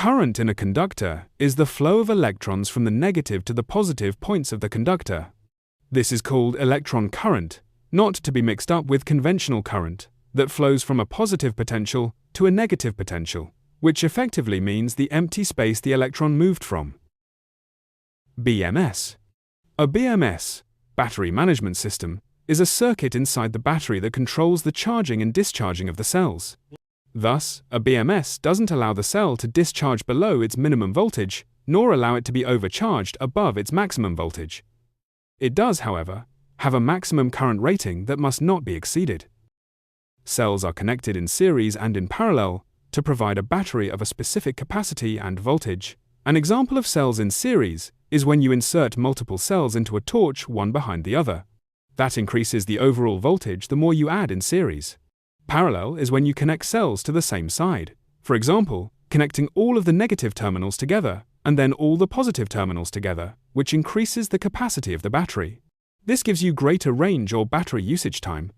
Current in a conductor is the flow of electrons from the negative to the positive points of the conductor. This is called electron current, not to be mixed up with conventional current that flows from a positive potential to a negative potential, which effectively means the empty space the electron moved from. BMS. A BMS, battery management system, is a circuit inside the battery that controls the charging and discharging of the cells. Thus, a BMS doesn't allow the cell to discharge below its minimum voltage, nor allow it to be overcharged above its maximum voltage. It does, however, have a maximum current rating that must not be exceeded. Cells are connected in series and in parallel to provide a battery of a specific capacity and voltage. An example of cells in series is when you insert multiple cells into a torch one behind the other. That increases the overall voltage the more you add in series. Parallel is when you connect cells to the same side. For example, connecting all of the negative terminals together and then all the positive terminals together, which increases the capacity of the battery. This gives you greater range or battery usage time.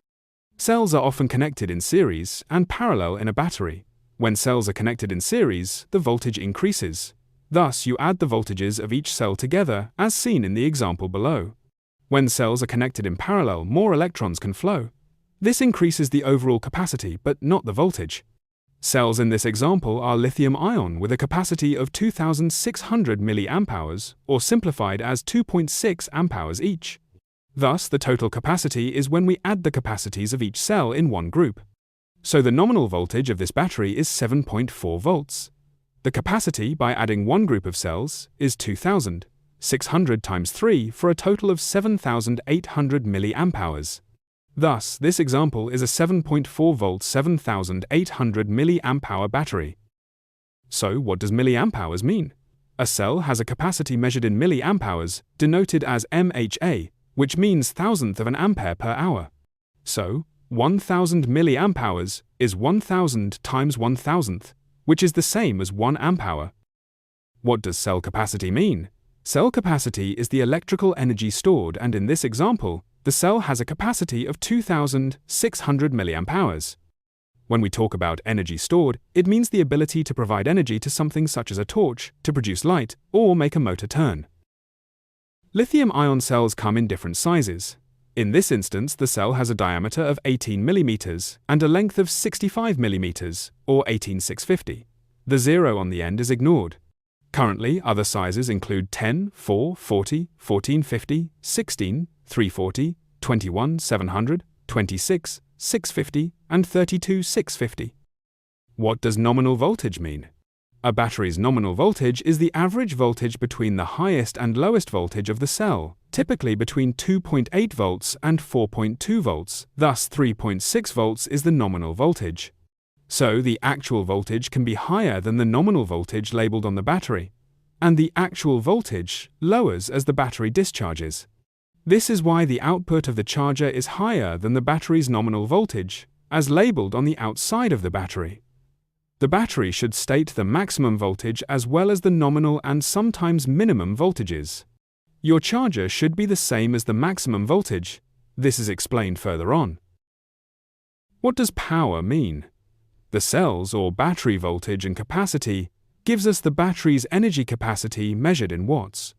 Cells are often connected in series and parallel in a battery. When cells are connected in series, the voltage increases. Thus, you add the voltages of each cell together, as seen in the example below. When cells are connected in parallel, more electrons can flow. This increases the overall capacity, but not the voltage. Cells in this example are lithium-ion with a capacity of 2,600 mAh, or simplified as 2.6 amperes each. Thus, the total capacity is when we add the capacities of each cell in one group. So the nominal voltage of this battery is 7.4 volts. The capacity by adding one group of cells is 2,600 times 3 for a total of 7,800 mAh. Thus, this example is a 7.4 volt 7,800 mAh battery. So what does milliamp-hours mean? A cell has a capacity measured in milliamp-hours, denoted as mHa, which means thousandth of an ampere per hour. So, 1,000 milliamp-hours is 1,000 times 1,000th, which is the same as 1 amp-hour. What does cell capacity mean? Cell capacity is the electrical energy stored, and in this example, the cell has a capacity of 2,600 milliamp-hours. When we talk about energy stored, it means the ability to provide energy to something such as a torch to produce light or make a motor turn. Lithium-ion cells come in different sizes. In this instance, the cell has a diameter of 18 mm and a length of 65 mm, or 18650. The 0 on the end is ignored. Currently, other sizes include 10, 4, 40, 1450, 16, 340, 21, 700, 26, 650, and 32, 650. What does nominal voltage mean? A battery's nominal voltage is the average voltage between the highest and lowest voltage of the cell, typically between 2.8 volts and 4.2 volts, thus 3.6 volts is the nominal voltage. So the actual voltage can be higher than the nominal voltage labeled on the battery, and the actual voltage lowers as the battery discharges. This is why the output of the charger is higher than the battery's nominal voltage, as labeled on the outside of the battery. The battery should state the maximum voltage as well as the nominal and sometimes minimum voltages. Your charger should be the same as the maximum voltage. This is explained further on. What does power mean? The cell's or battery voltage and capacity gives us the battery's energy capacity measured in watts.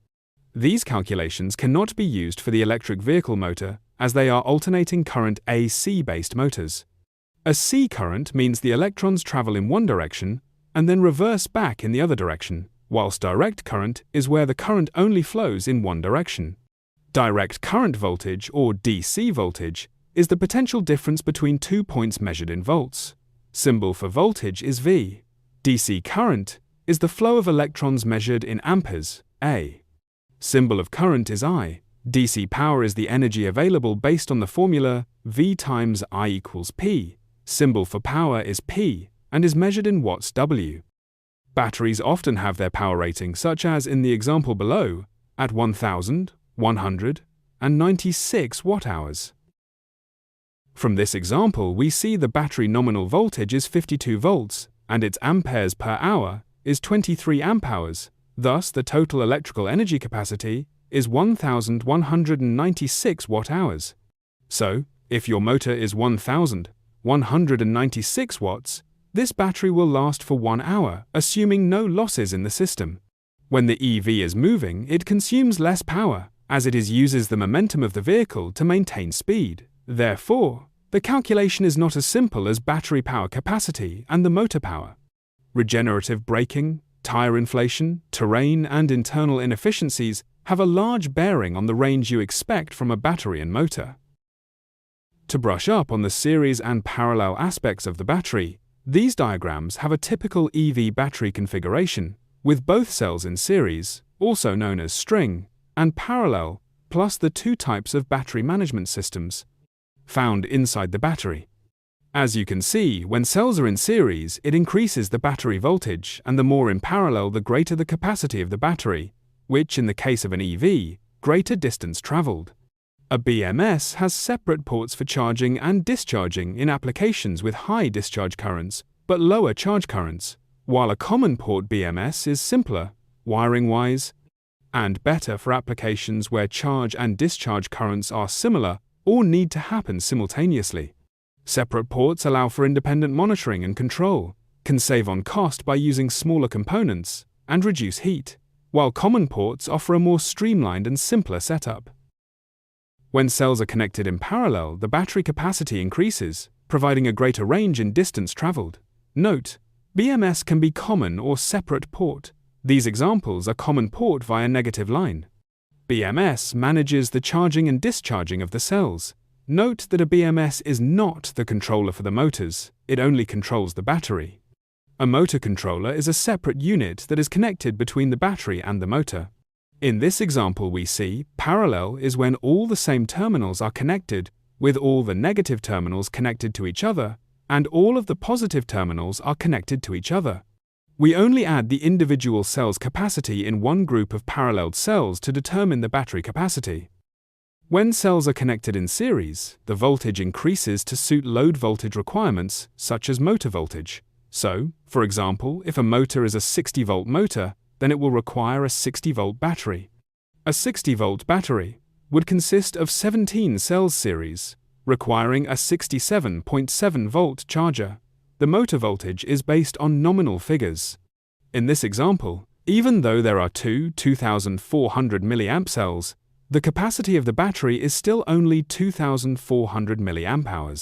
These calculations cannot be used for the electric vehicle motor as they are alternating current AC-based motors. A C current means the electrons travel in one direction and then reverse back in the other direction, whilst direct current is where the current only flows in one direction. Direct current voltage, or DC voltage, is the potential difference between 2 points measured in volts. Symbol for voltage is V. DC current is the flow of electrons measured in amperes, A. Symbol of current is I. DC power is the energy available based on the formula V times I equals P. Symbol for power is P and is measured in watts W. Batteries often have their power rating, such as in the example below, at 1,196 watt-hours. From this example, we see the battery nominal voltage is 52 volts and its amperes per hour is 23 amp-hours. Thus, the total electrical energy capacity is 1,196 watt-hours. So, if your motor is 1,196 watts, This battery will last for 1 hour, assuming no losses in the system. When the EV is moving, it consumes less power, as it uses the momentum of the vehicle to maintain speed. Therefore, the calculation is not as simple as battery power capacity and the motor power. Regenerative braking, tire inflation, terrain, and internal inefficiencies have a large bearing on the range you expect from a battery and motor. To brush up on the series and parallel aspects of the battery, these diagrams have a typical EV battery configuration, with both cells in series, also known as string, and parallel, plus the 2 types of battery management systems found inside the battery. As you can see, when cells are in series, it increases the battery voltage, and the more in parallel, the greater the capacity of the battery, which, in the case of an EV, greater distance traveled. A BMS has separate ports for charging and discharging in applications with high discharge currents, but lower charge currents, while a common port BMS is simpler, wiring-wise, and better for applications where charge and discharge currents are similar or need to happen simultaneously. Separate ports allow for independent monitoring and control, can save on cost by using smaller components, and reduce heat, while common ports offer a more streamlined and simpler setup. When cells are connected in parallel, the battery capacity increases, providing a greater range in distance traveled. Note, BMS can be common or separate port. These examples are common port via negative line. BMS manages the charging and discharging of the cells. Note that a BMS is not the controller for the motors, it only controls the battery. A motor controller is a separate unit that is connected between the battery and the motor. In this example we see, parallel is when all the same terminals are connected, with all the negative terminals connected to each other, and all of the positive terminals are connected to each other. We only add the individual cell's capacity in one group of paralleled cells to determine the battery capacity. When cells are connected in series, the voltage increases to suit load voltage requirements, such as motor voltage. So, for example, if a motor is a 60-volt motor, then it will require a 60-volt battery. A 60-volt battery would consist of 17 cells series, requiring a 67.7-volt charger. The motor voltage is based on nominal figures. In this example, even though there are two 2400 mA cells, the capacity of the battery is still only 2400 mAh.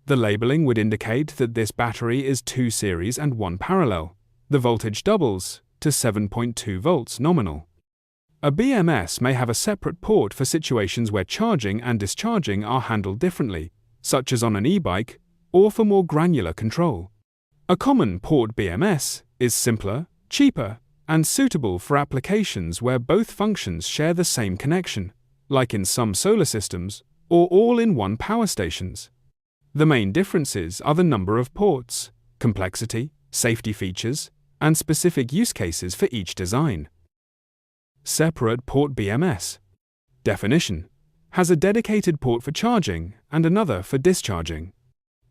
The labeling would indicate that this battery is 2 series and 1 parallel. The voltage doubles to 7.2 volts nominal. A BMS may have a separate port for situations where charging and discharging are handled differently, such as on an e-bike, or for more granular control. A common port BMS is simpler, cheaper, and suitable for applications where both functions share the same connection, like in some solar systems or all-in-one power stations. The main differences are the number of ports, complexity, safety features, and specific use cases for each design. Separate port BMS. Definition: has a dedicated port for charging and another for discharging.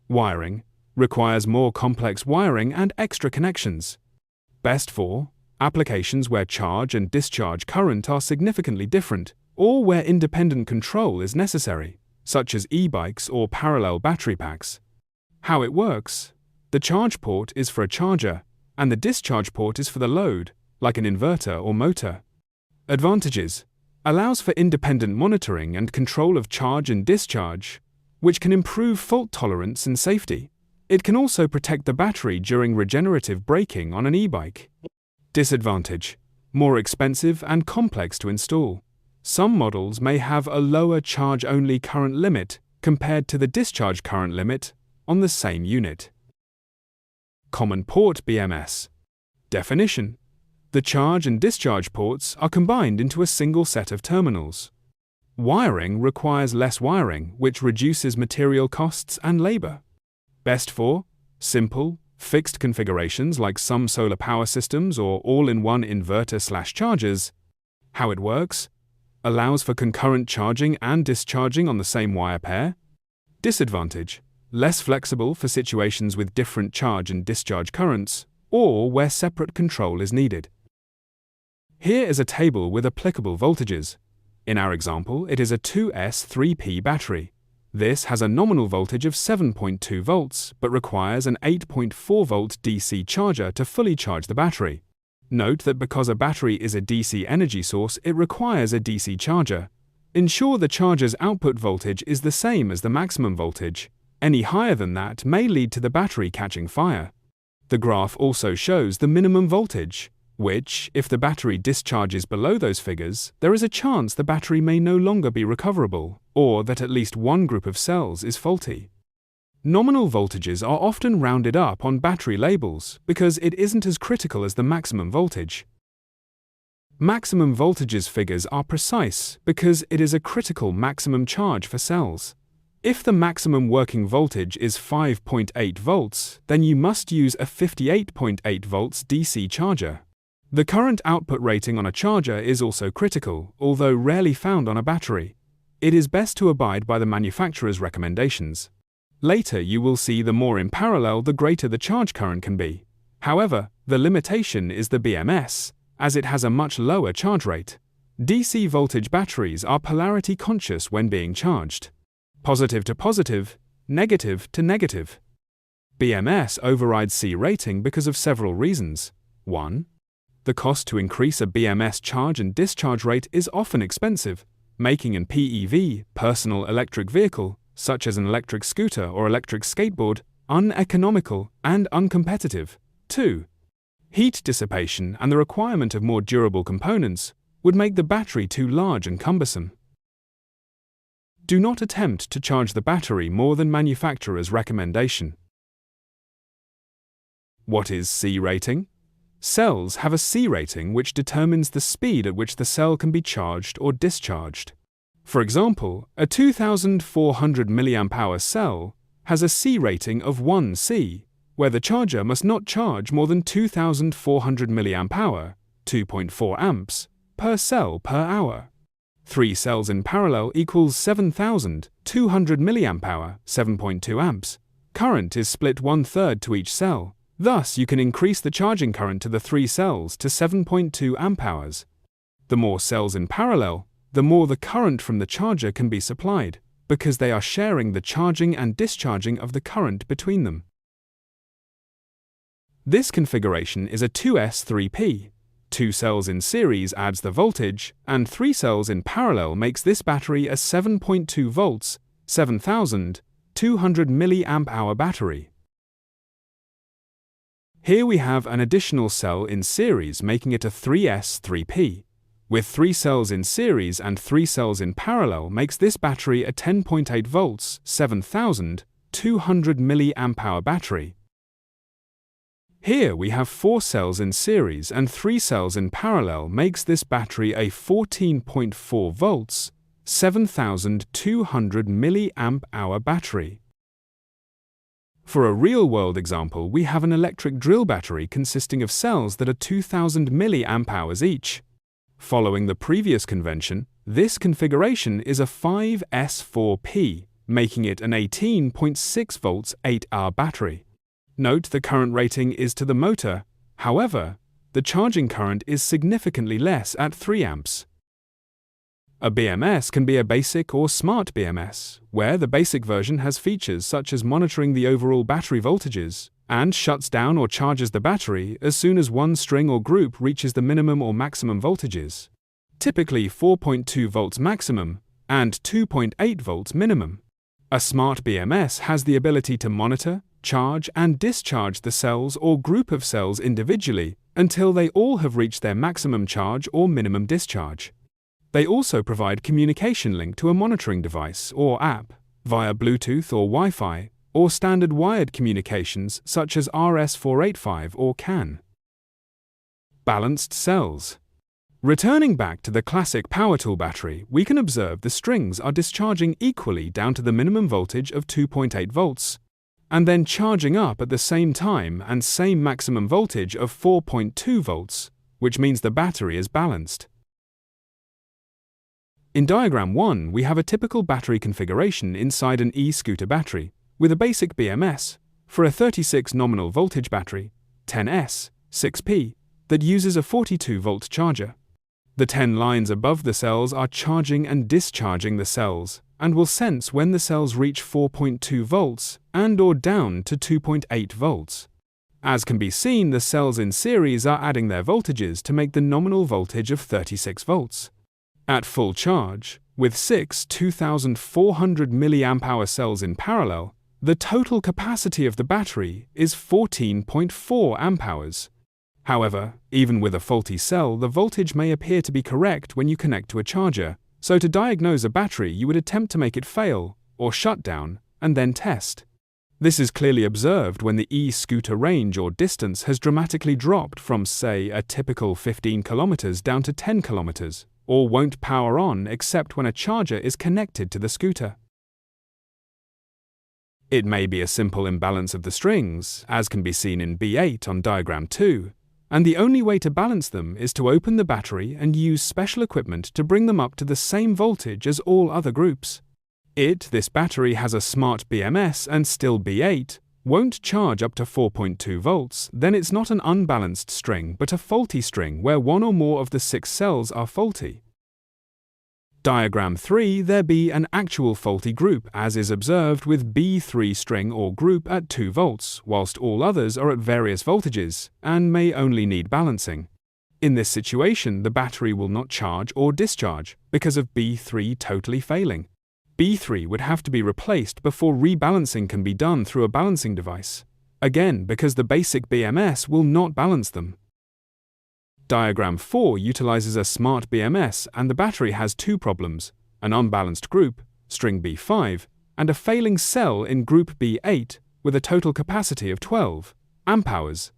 Wiring requires more complex wiring and extra connections. Best for applications where charge and discharge current are significantly different, or where independent control is necessary, such as e-bikes or parallel battery packs. How it works: the charge port is for a charger, and the discharge port is for the load, like an inverter or motor. Advantages: allows for independent monitoring and control of charge and discharge, which can improve fault tolerance and safety. It can also protect the battery during regenerative braking on an e-bike. Disadvantage: more expensive and complex to install. Some models may have a lower charge-only current limit compared to the discharge current limit on the same unit. Common port BMS. Definition: the charge and discharge ports are combined into a single set of terminals. Wiring requires less wiring, which reduces material costs and labor. Best for simple, fixed configurations like some solar power systems or all-in-one inverter/chargers. How it works: allows for concurrent charging and discharging on the same wire pair. Disadvantage: less flexible for situations with different charge and discharge currents, or where separate control is needed. Here is a table with applicable voltages. In our example, it is a 2S3P battery. This has a nominal voltage of 7.2 volts, but requires an 8.4 volt DC charger to fully charge the battery. Note that because a battery is a DC energy source, it requires a DC charger. Ensure the charger's output voltage is the same as the maximum voltage. Any higher than that may lead to the battery catching fire. The graph also shows the minimum voltage, which, if the battery discharges below those figures, there is a chance the battery may no longer be recoverable, or that at least one group of cells is faulty. Nominal voltages are often rounded up on battery labels because it isn't as critical as the maximum voltage. Maximum voltages figures are precise because it is a critical maximum charge for cells. If the maximum working voltage is 5.8 volts, then you must use a 58.8 volts DC charger. The current output rating on a charger is also critical, although rarely found on a battery. It is best to abide by the manufacturer's recommendations. Later you will see the more in parallel the greater the charge current can be. However, the limitation is the BMS, as it has a much lower charge rate. DC voltage batteries are polarity conscious when being charged. Positive to positive, negative to negative. BMS overrides C rating because of several reasons. 1. The cost to increase a BMS charge and discharge rate is often expensive, making an PEV, personal electric vehicle, such as an electric scooter or electric skateboard, uneconomical and uncompetitive. 2. Heat dissipation and the requirement of more durable components would make the battery too large and cumbersome. Do not attempt to charge the battery more than manufacturer's recommendation. What is C rating? Cells have a C rating which determines the speed at which the cell can be charged or discharged. For example, a 2400 mAh cell has a C rating of 1C, where the charger must not charge more than 2400 mAh, 2.4 amps, per cell per hour. 3 cells in parallel equals 7200 mAh, 7.2 amps. Current is split 1/3 to each cell. Thus, you can increase the charging current to the 3 cells to 7.2 amp-hours. The more cells in parallel, the more the current from the charger can be supplied, because they are sharing the charging and discharging of the current between them. This configuration is a 2S3P. 2 cells in series adds the voltage, and 3 cells in parallel makes this battery a 7.2 volts, 7200 mAh battery. Here we have an additional cell in series making it a 3S3P. With 3 cells in series and 3 cells in parallel makes this battery a 10.8 volts, 7200 mAh battery. Here we have 4 cells in series and 3 cells in parallel makes this battery a 14.4 volts, 7200 mAh battery. For a real-world example, we have an electric drill battery consisting of cells that are 2000 mAh each. Following the previous convention, this configuration is a 5S4P, making it an 18.6 volts 8-hour battery. Note the current rating is to the motor, however, the charging current is significantly less at 3 amps. A BMS can be a basic or smart BMS, where the basic version has features such as monitoring the overall battery voltages, and shuts down or charges the battery as soon as one string or group reaches the minimum or maximum voltages, typically 4.2 volts maximum and 2.8 volts minimum. A smart BMS has the ability to monitor, charge and discharge the cells or group of cells individually until they all have reached their maximum charge or minimum discharge. They also provide communication link to a monitoring device or app via Bluetooth or Wi-Fi or standard wired communications such as RS485 or CAN. Balanced cells. Returning back to the classic power tool battery, we can observe the strings are discharging equally down to the minimum voltage of 2.8 volts, and then charging up at the same time and same maximum voltage of 4.2 volts, which means the battery is balanced. In diagram 1, we have a typical battery configuration inside an e-scooter battery, with a basic BMS for a 36 nominal voltage battery, 10S, 6P, that uses a 42-volt charger. The 10 lines above the cells are charging and discharging the cells, and will sense when the cells reach 4.2 volts and/or down to 2.8 volts. As can be seen, the cells in series are adding their voltages to make the nominal voltage of 36 volts. At full charge, with 6 2400 mAh cells in parallel, the total capacity of the battery is 14.4 amp-hours. However, even with a faulty cell, the voltage may appear to be correct when you connect to a charger, so to diagnose a battery you would attempt to make it fail, or shut down, and then test. This is clearly observed when the e-scooter range or distance has dramatically dropped from, say, a typical 15 kilometers down to 10 kilometers, or won't power on except when a charger is connected to the scooter. It may be a simple imbalance of the strings, as can be seen in B8 on diagram 2, and the only way to balance them is to open the battery and use special equipment to bring them up to the same voltage as all other groups. This battery has a smart BMS and still B8, won't charge up to 4.2 volts, then it's not an unbalanced string but a faulty string where one or more of the 6 cells are faulty. Diagram 3, there be an actual faulty group, as is observed with B3 string or group at 2 volts, whilst all others are at various voltages and may only need balancing. In this situation, the battery will not charge or discharge because of B3 totally failing. B3 would have to be replaced before rebalancing can be done through a balancing device, again because the basic BMS will not balance them. Diagram 4 utilizes a smart BMS and the battery has 2 problems, an unbalanced group, string B5, and a failing cell in group B8 with a total capacity of 12 amp-hours.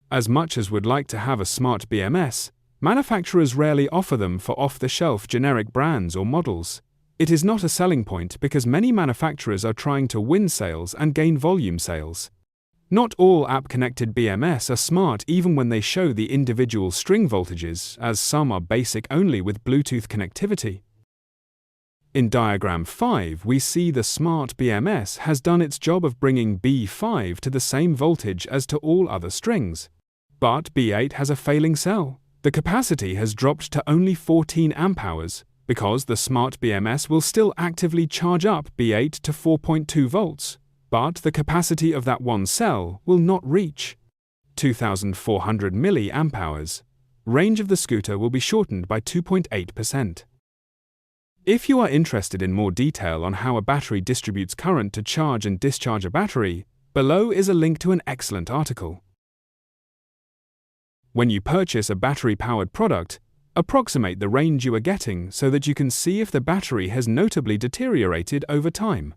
As much as would like to have a smart BMS, manufacturers rarely offer them for off-the-shelf generic brands or models. It is not a selling point because many manufacturers are trying to win sales and gain volume sales. Not all app-connected BMS are smart even when they show the individual string voltages, as some are basic only with Bluetooth connectivity. In diagram 5, we see the smart BMS has done its job of bringing B5 to the same voltage as to all other strings. But B8 has a failing cell. The capacity has dropped to only 14 amp-hours, because the smart BMS will still actively charge up B8 to 4.2 volts. But the capacity of that one cell will not reach 2400 mAh. Range of the scooter will be shortened by 2.8%. If you are interested in more detail on how a battery distributes current to charge and discharge a battery, below is a link to an excellent article. When you purchase a battery-powered product, approximate the range you are getting so that you can see if the battery has notably deteriorated over time.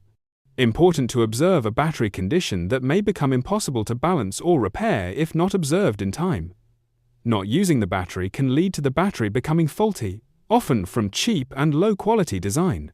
Important to observe a battery condition that may become impossible to balance or repair if not observed in time. Not using the battery can lead to the battery becoming faulty, often from cheap and low-quality design.